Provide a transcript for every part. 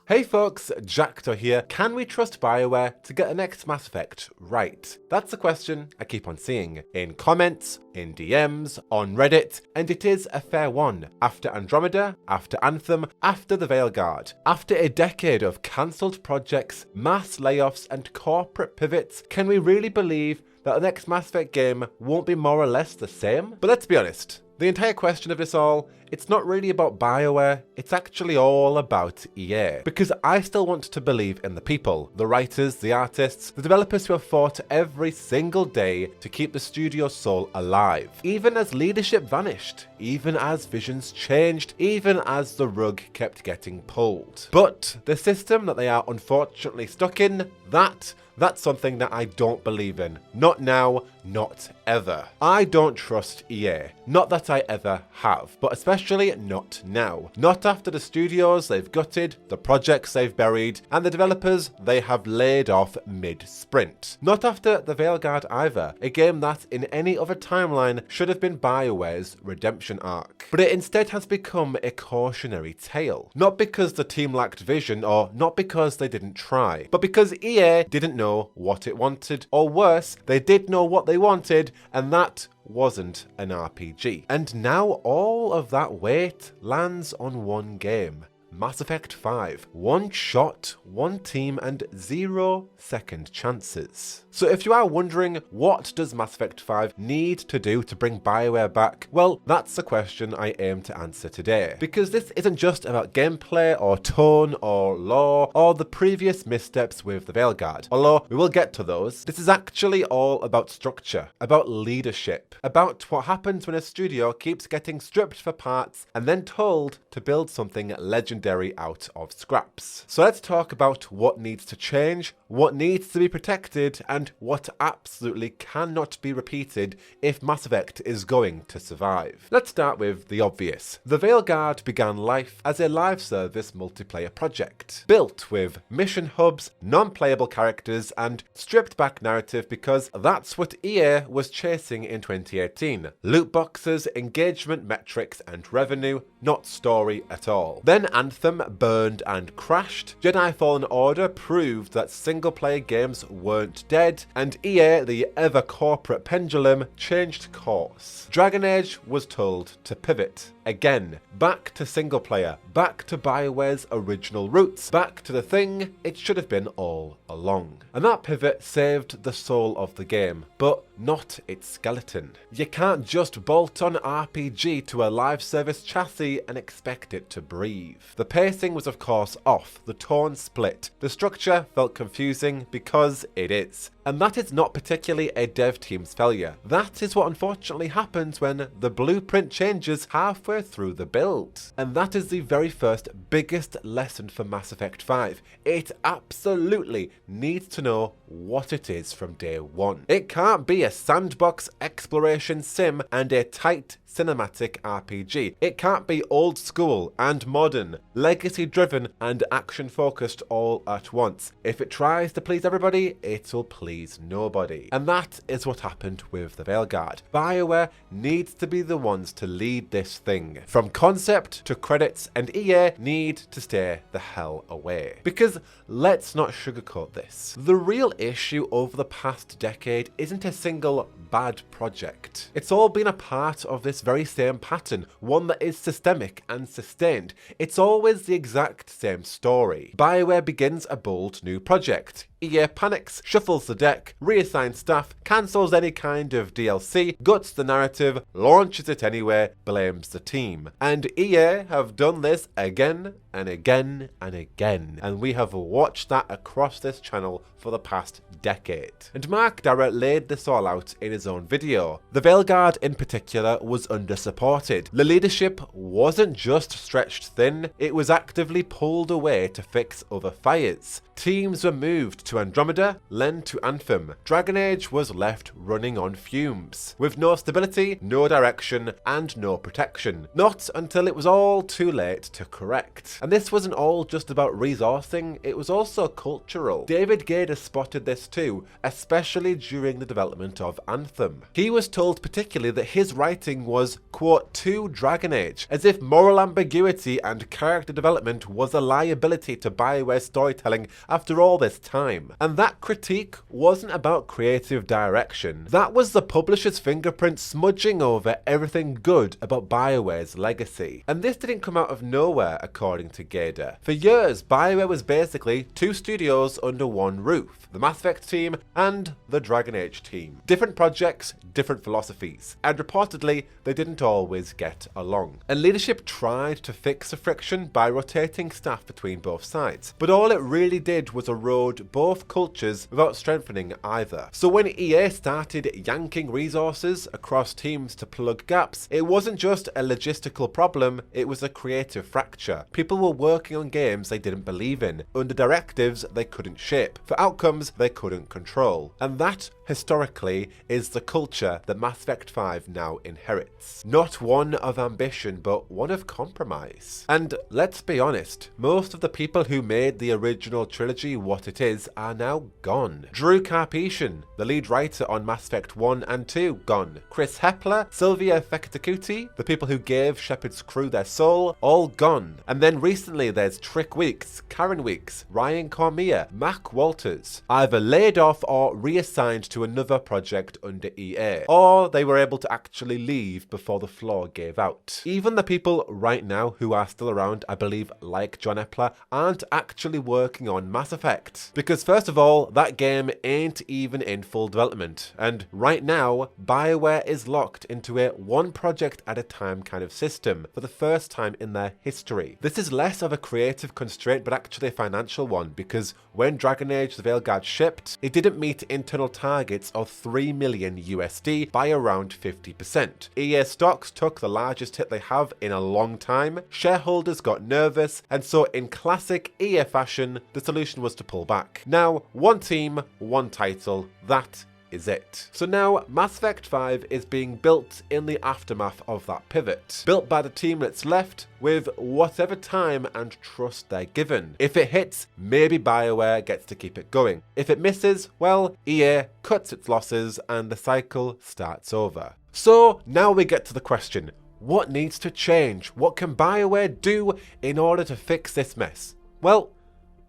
Hey folks, Jackdaw here. Can we trust BioWare to get the next Mass Effect right? That's a question I keep on seeing in comments, in DMs, on Reddit, and it is a fair one. After Andromeda, after Anthem, after the Veilguard, after a decade of cancelled projects, mass layoffs, and corporate pivots, can we really believe that the next Mass Effect game won't be more or less the same? But let's be honest. The entire question of this all, it's not really about BioWare, it's actually all about EA. Because I still want to believe in the people, the writers, the artists, the developers who have fought every single day to keep the studio's soul alive. Even as leadership vanished, even as visions changed, even as the rug kept getting pulled. But the system that they are unfortunately stuck in, that's something that I don't believe in. Not now, not ever. I don't trust EA. Not that I ever have, but especially not now. Not after the studios they've gutted, the projects they've buried, and the developers they have laid off mid-sprint. Not after the Veilguard either, a game that in any other timeline should have been BioWare's redemption arc. But it instead has become a cautionary tale. Not because the team lacked vision, or not because they didn't try, but because EA didn't know what it wanted, or worse, they did know what they wanted, and that wasn't an RPG. And now all of that weight lands on one game. Mass Effect 5. One shot, one team, and 0 second chances. So if you are wondering, what does Mass Effect 5 need to do to bring BioWare back? Well, that's the question I aim to answer today. Because this isn't just about gameplay, or tone, or lore, or the previous missteps with the Veilguard. Although we will get to those. This is actually all about structure, about leadership, about what happens when a studio keeps getting stripped for parts and then told to build something legendary out of scraps. So let's talk about what needs to change, what needs to be protected, and what absolutely cannot be repeated if Mass Effect is going to survive. Let's start with the obvious. The Veilguard began life as a live service multiplayer project, built with mission hubs, non-playable characters, and stripped back narrative because that's what EA was chasing in 2018. Loot boxes, engagement metrics, and revenue, not story at all. Then Anthem burned and crashed. Jedi Fallen Order proved that single-player games weren't dead, and EA, the ever-corporate pendulum, changed course. Dragon Age was told to pivot. Again, back to single-player, back to BioWare's original roots, back to the thing it should have been all along. And that pivot saved the soul of the game, but not its skeleton. You can't just bolt on RPG to a live service chassis and expect it to breathe. The pacing was of course off, the tone split, the structure felt confusing because it is. And that is not particularly a dev team's failure. That is what unfortunately happens when the blueprint changes halfway through the build. And that is the very first biggest lesson for Mass Effect 5. It absolutely needs to know what it is from day one. It can't be a sandbox exploration sim and a tight cinematic RPG. It can't be old school and modern, legacy driven and action focused all at once. If it tries to please everybody, it'll please nobody. And that is what happened with the Veilguard. BioWare needs to be the ones to lead this thing. From concept to credits, and EA need to stay the hell away. Because let's not sugarcoat this. The real issue over the past decade isn't a single bad project. It's all been a part of this very same pattern, one that is systemic and sustained. It's always the exact same story. BioWare begins a bold new project. EA panics, shuffles the deck, reassigns staff, cancels any kind of DLC, guts the narrative, launches it anyway, blames the team. And EA have done this again and again and again. And we have watched that across this channel for the past decade. And Mark Darrah laid this all out in his own video. The Veilguard in particular was undersupported. The leadership wasn't just stretched thin, it was actively pulled away to fix other fires. Teams were moved to Andromeda, then to Anthem. Dragon Age was left running on fumes, with no stability, no direction, and no protection. Not until it was all too late to correct. And this wasn't all just about resourcing, it was also cultural. David Gaider spotted this too, especially during the development of Anthem. He was told particularly that his writing was, quote, too Dragon Age, as if moral ambiguity and character development was a liability to BioWare's storytelling after all this time. And that critique wasn't about creative direction. That was the publisher's fingerprint smudging over everything good about BioWare's legacy. And this didn't come out of nowhere, according to Gaider. For years, BioWare was basically two studios under one roof, the Mass Effect team and the Dragon Age team. Different projects, different philosophies, and reportedly, they didn't always get along. And leadership tried to fix the friction by rotating staff between both sides, but all it really did was erode both cultures without strengthening either. So when EA started yanking resources across teams to plug gaps, it wasn't just a logistical problem, it was a creative fracture. People were working on games they didn't believe in, under directives they couldn't shape, for outcomes they couldn't control. And that, historically, is the culture that Mass Effect 5 now inherits. Not one of ambition, but one of compromise. And let's be honest, most of the people who made the original trilogy what it is are now gone. Drew Karpyshyn, the lead writer on Mass Effect 1 and 2, gone. Chris Hepler, Sylvia Fekitakuti, the people who gave Shepard's crew their soul, all gone. And then recently there's Trick Weeks, Karen Weeks, Ryan Cormier, Mac Walters, either laid off or reassigned to another project under EA, or they were able to actually leave before the floor gave out. Even the people right now who are still around, I believe, like John Epler, aren't actually working on Mass Effect. Because first of all, that game ain't even in full development, and right now, BioWare is locked into a one project at a time kind of system for the first time in their history. This is less of a creative constraint but actually a financial one, because when Dragon Age: The Veilguard shipped, it didn't meet internal targets of $3 million USD by around 50%. EA stocks took the largest hit they have in a long time, shareholders got nervous, and so in classic EA fashion, the solution was to pull back. Now, one team, one title, that is it. So now, Mass Effect 5 is being built in the aftermath of that pivot. Built by the team that's left, with whatever time and trust they're given. If it hits, maybe BioWare gets to keep it going. If it misses, well, EA cuts its losses and the cycle starts over. So now we get to the question, what needs to change? What can BioWare do in order to fix this mess? Well,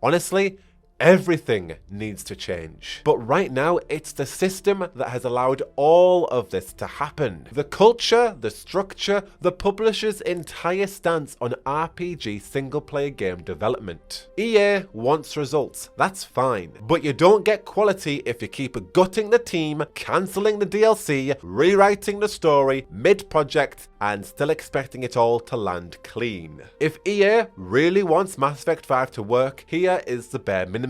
honestly, everything needs to change. But right now, it's the system that has allowed all of this to happen. The culture, the structure, the publisher's entire stance on RPG single-player game development. EA wants results, that's fine. But you don't get quality if you keep gutting the team, cancelling the DLC, rewriting the story mid-project, and still expecting it all to land clean. If EA really wants Mass Effect 5 to work, here is the bare minimum.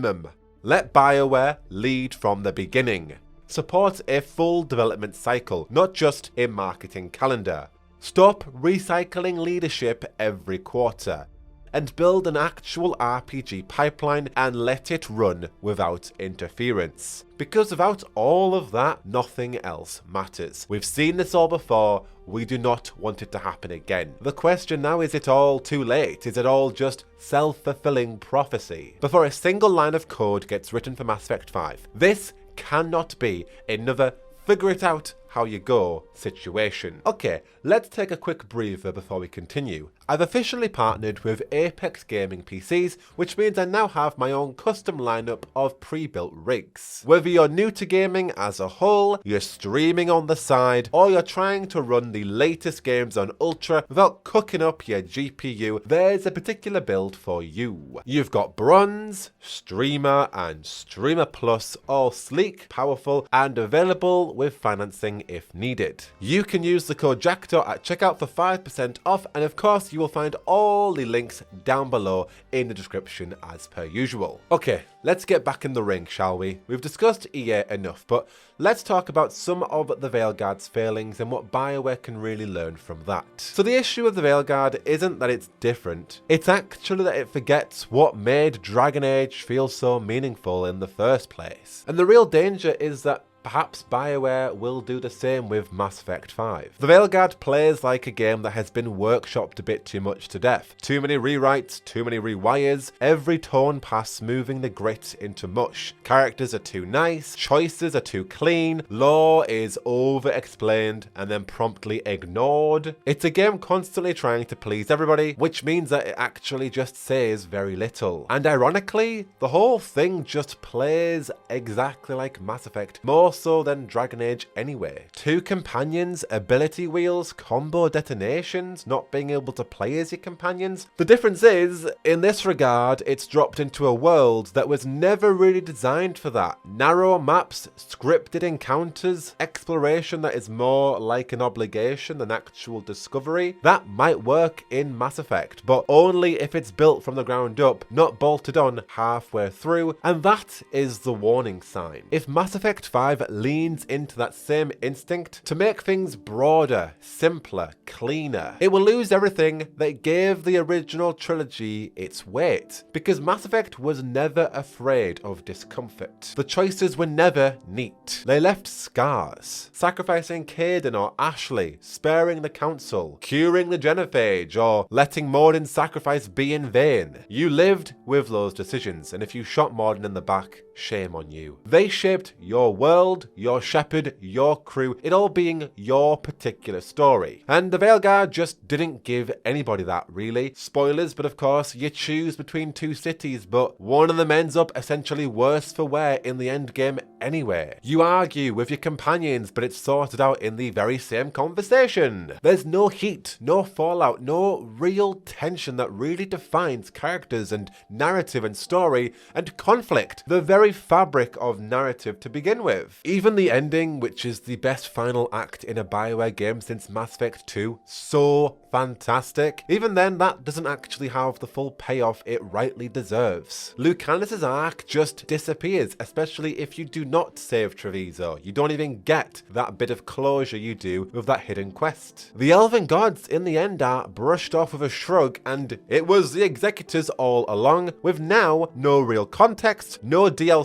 Let BioWare lead from the beginning. Support a full development cycle, not just a marketing calendar. Stop recycling leadership every quarter. And build an actual RPG pipeline and let it run without interference. Because without all of that, nothing else matters. We've seen this all before, we do not want it to happen again. The question now, is it all too late? Is it all just self-fulfilling prophecy? Before a single line of code gets written for Mass Effect 5, this cannot be another figure it out how you go situation. Okay, let's take a quick breather before we continue. I've officially partnered with Apex Gaming PCs, which means I now have my own custom lineup of pre-built rigs. Whether you're new to gaming as a whole, you're streaming on the side, or you're trying to run the latest games on Ultra without cooking up your GPU, there's a particular build for you. You've got Bronze, Streamer, and Streamer Plus, all sleek, powerful, and available with financing if needed. You can use the code Jackdaw at checkout for 5% off, and of course you will find all the links down below in the description as per usual. Okay, let's get back in the ring, shall we? We've discussed EA enough, but let's talk about some of the Veilguard's failings and what BioWare can really learn from that. So the issue with the Veilguard isn't that it's different, it's actually that it forgets what made Dragon Age feel so meaningful in the first place. And the real danger is that perhaps BioWare will do the same with Mass Effect 5. The Veilguard plays like a game that has been workshopped a bit too much to death. Too many rewrites, too many rewires, every tone pass moving the grit into mush. Characters are too nice, choices are too clean, lore is over-explained and then promptly ignored. It's a game constantly trying to please everybody, which means that it actually just says very little. And ironically, the whole thing just plays exactly like Mass Effect, more so than Dragon Age anyway. 2 companions, ability wheels, combo detonations, not being able to play as your companions. The difference is, in this regard, it's dropped into a world that was never really designed for that. Narrow maps, scripted encounters, exploration that is more like an obligation than actual discovery. That might work in Mass Effect, but only if it's built from the ground up, not bolted on halfway through, and that is the warning sign. If Mass Effect 5 leans into that same instinct to make things broader, simpler, cleaner, it will lose everything that gave the original trilogy its weight, because Mass Effect was never afraid of discomfort. The choices were never neat. They left scars. Sacrificing Caden or Ashley, sparing the Council, curing the Genophage, or letting Mordin's sacrifice be in vain. You lived with those decisions, and if you shot Mordin in the back, shame on you. They shaped your world, your shepherd, your crew, it all being your particular story. And the Veilguard just didn't give anybody that, really. Spoilers, but of course, you choose between 2 cities, but one of them ends up essentially worse for wear in the end game anyway. You argue with your companions, but it's sorted out in the very same conversation. There's no heat, no fallout, no real tension that really defines characters and narrative and story and conflict, the very fabric of narrative to begin with. Even the ending, which is the best final act in a BioWare game since Mass Effect 2, so fantastic. Even then, that doesn't actually have the full payoff it rightly deserves. Lucanus' arc just disappears, especially if you do not save Treviso. You don't even get that bit of closure you do with that hidden quest. The Elven Gods in the end are brushed off with a shrug, and it was the Executors all along, with now no real context, no DLC,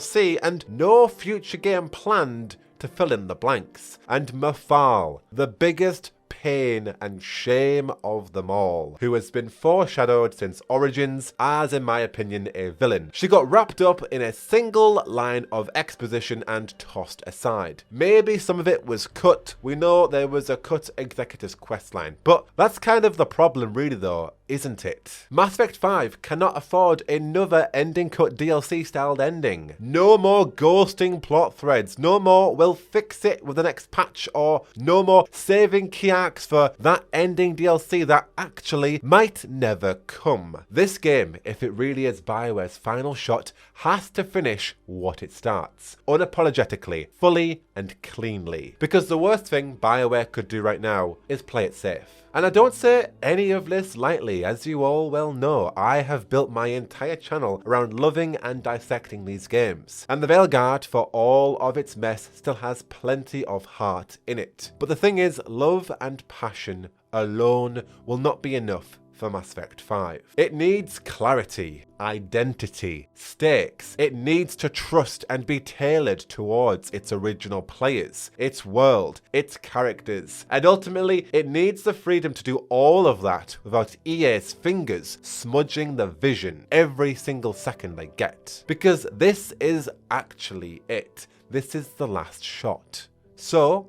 and no future game planned to fill in the blanks. And Mafal, the biggest pain and shame of them all, who has been foreshadowed since Origins as, in my opinion, a villain. She got wrapped up in a single line of exposition and tossed aside. Maybe some of it was cut. We know there was a cut Executor's questline, but that's kind of the problem really though, isn't it? Mass Effect 5 cannot afford another ending cut DLC styled ending. No more ghosting plot threads, no more we'll fix it with the next patch, or no more saving key arcs for that ending DLC that actually might never come. This game, if it really is BioWare's final shot, has to finish what it starts, unapologetically, fully and cleanly. Because the worst thing BioWare could do right now is play it safe. And I don't say any of this lightly, as you all well know. I have built my entire channel around loving and dissecting these games. And the Veilguard, for all of its mess, still has plenty of heart in it. But the thing is, love and passion alone will not be enough for Mass Effect 5. It needs clarity, identity, stakes. It needs to trust and be tailored towards its original players, its world, its characters. And ultimately, it needs the freedom to do all of that without EA's fingers smudging the vision every single second they get. Because this is actually it. This is the last shot. So,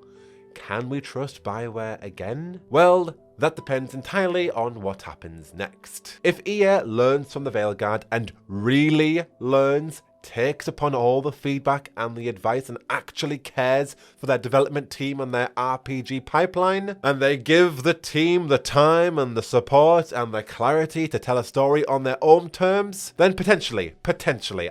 can we trust BioWare again? Well, that depends entirely on what happens next. If EA learns from the Veilguard and really learns, takes upon all the feedback and the advice and actually cares for their development team and their RPG pipeline, and they give the team the time and the support and the clarity to tell a story on their own terms, then potentially,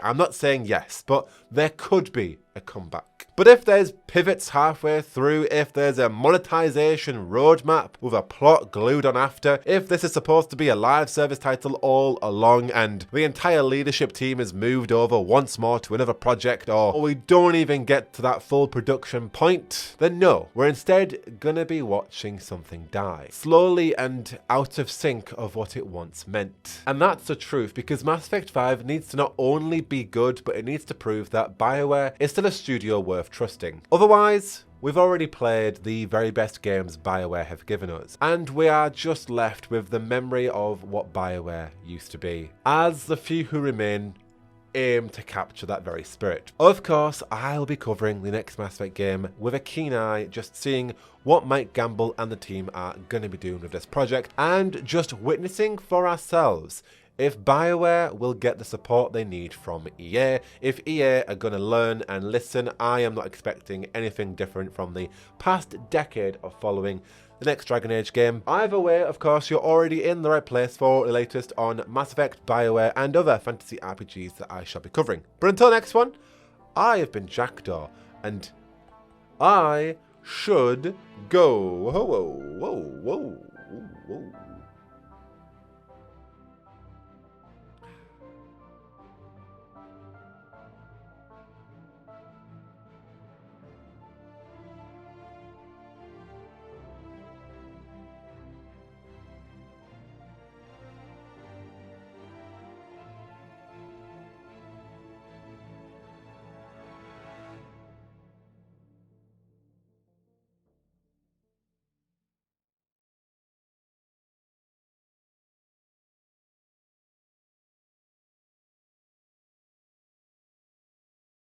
I'm not saying yes, but there could be a comeback. But if there's pivots halfway through, if there's a monetization roadmap with a plot glued on after, if this is supposed to be a live service title all along and the entire leadership team is moved over once more to another project, or we don't even get to that full production point, then no, we're instead gonna be watching something die, slowly and out of sync of what it once meant. And that's the truth, because Mass Effect 5 needs to not only be good, but it needs to prove that BioWare is still a studio worth trusting. Otherwise, we've already played the very best games BioWare have given us, and we are just left with the memory of what BioWare used to be, as the few who remain aim to capture that very spirit. Of course, I'll be covering the next Mass Effect game with a keen eye, just seeing what Mike Gamble and the team are going to be doing with this project, and just witnessing for ourselves if BioWare will get the support they need from EA. If EA are going to learn and listen, I am not expecting anything different from the past decade of following the next Dragon Age game. Either way, of course, you're already in the right place for the latest on Mass Effect, BioWare, and other fantasy RPGs that I shall be covering. But until next one, I have been Jackdaw, and I should go. Whoa, whoa, whoa, whoa, whoa.